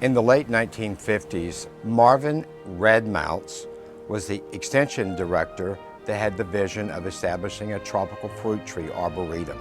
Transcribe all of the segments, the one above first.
In the late 1950s, Marvin Redmounts was the extension director that had the vision of establishing a tropical fruit tree arboretum.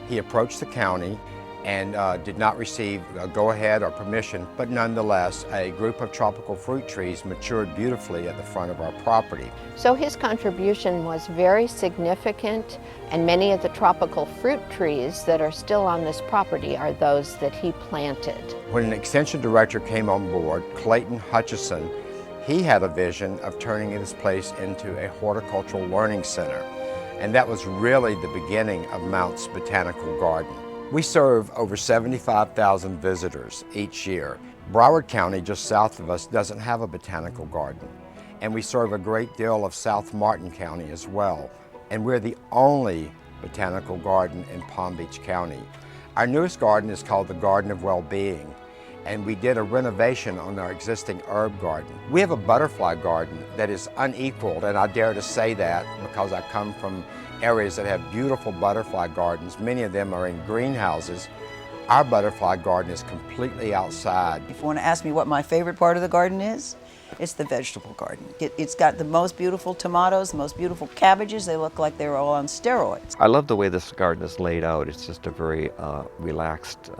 He approached the county and did not receive a go-ahead or permission, but nonetheless, a group of tropical fruit trees matured beautifully at the front of our property. So his contribution was very significant, and many of the tropical fruit trees that are still on this property are those that he planted. When an extension director came on board, Clayton Hutchison, he had a vision of turning this place into a horticultural learning center. And that was really the beginning of Mounts Botanical Garden. We serve over 75,000 visitors each year. Broward County, just south of us, doesn't have a botanical garden. And we serve a great deal of South Martin County as well. And we're the only botanical garden in Palm Beach County. Our newest garden is called the Garden of Well-Being, and we did a renovation on our existing herb garden. We have a butterfly garden that is unequaled, and I dare to say that because I come from areas that have beautiful butterfly gardens. Many of them are in greenhouses. Our butterfly garden is completely outside. If you want to ask me what my favorite part of the garden is, it's the vegetable garden. It's got the most beautiful tomatoes, the most beautiful cabbages. They look like they're all on steroids. I love the way this garden is laid out. It's just a very relaxed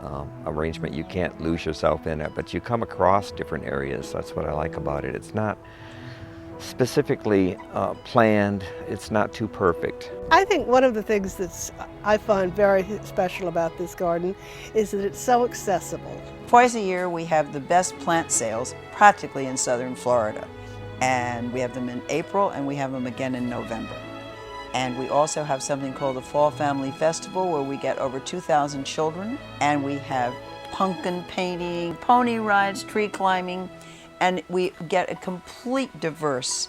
arrangement. You can't lose yourself in it, but you come across different areas. That's what I like about it. It's not specifically planned. It's not too perfect. I think one of the things that I find very special about this garden is that it's so accessible. Twice a year we have the best plant sales practically in southern Florida. And we have them in April and we have them again in November. And we also have something called the Fall Family Festival where we get over 2,000 children, and we have pumpkin painting, pony rides, tree climbing, and we get a complete diverse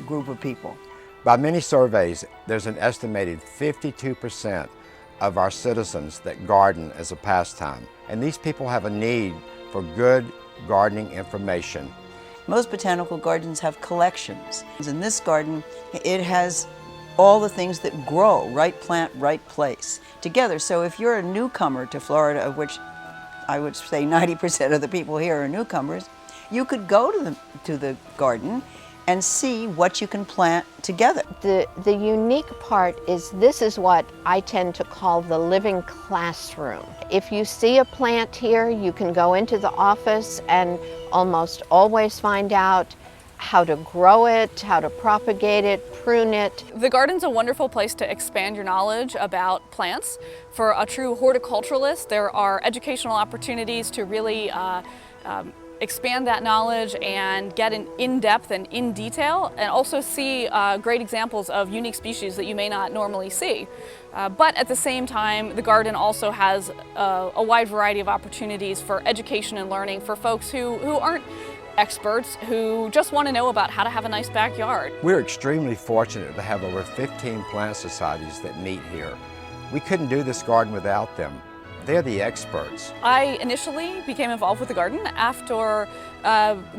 group of people. By many surveys, there's an estimated 52% of our citizens that garden as a pastime. And these people have a need for good gardening information. Most botanical gardens have collections. In this garden, it has all the things that grow, right plant, right place, together. So if you're a newcomer to Florida, of which I would say 90% of the people here are newcomers, you could go to the garden and see what you can plant together. The unique part is this is what I tend to call the living classroom. If you see a plant here, you can go into the office and almost always find out how to grow it, how to propagate it, prune it. The garden's a wonderful place to expand your knowledge about plants. For a true horticulturalist, there are educational opportunities to really expand that knowledge and get in depth and in detail, and also see great examples of unique species that you may not normally see. But at the same time, the garden also has a wide variety of opportunities for education and learning for folks who aren't experts, who just want to know about how to have a nice backyard. We're extremely fortunate to have over 15 plant societies that meet here. We couldn't do this garden without them. They're the experts. I initially became involved with the garden after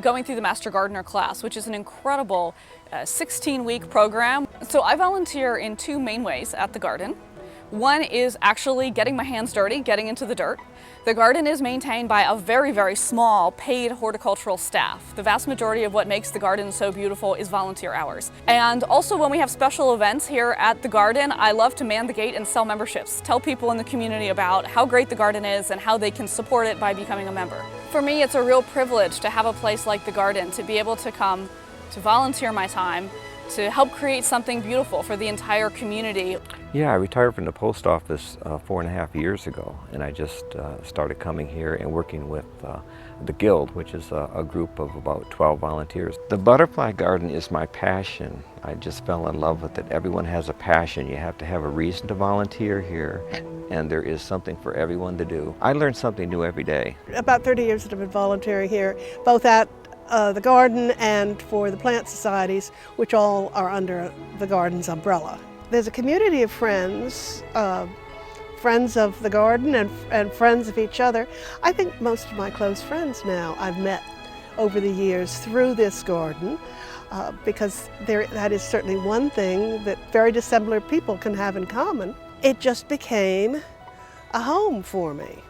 going through the Master Gardener class, which is an incredible 16-week program. So I volunteer in two main ways at the garden. One is actually getting my hands dirty, getting into the dirt. The garden is maintained by a very, very small paid horticultural staff. The vast majority of what makes the garden so beautiful is volunteer hours. And also when we have special events here at the garden, I love to man the gate and sell memberships. Tell people in the community about how great the garden is and how they can support it by becoming a member. For me, it's a real privilege to have a place like the garden, to be able to come, to volunteer my time, to help create something beautiful for the entire community. Yeah, I retired from the post office 4.5 years ago, and I just started coming here and working with the Guild, which is a group of about 12 volunteers. The butterfly garden is my passion. I just fell in love with it. Everyone has a passion. You have to have a reason to volunteer here, and there is something for everyone to do. I learn something new every day. About 30 years that I've been volunteering here, both at the garden and for the plant societies, which all are under the garden's umbrella. There's a community of friends, friends of the garden and friends of each other. I think most of my close friends now I've met over the years through this garden, because that is certainly one thing that very dissimilar people can have in common. It just became a home for me.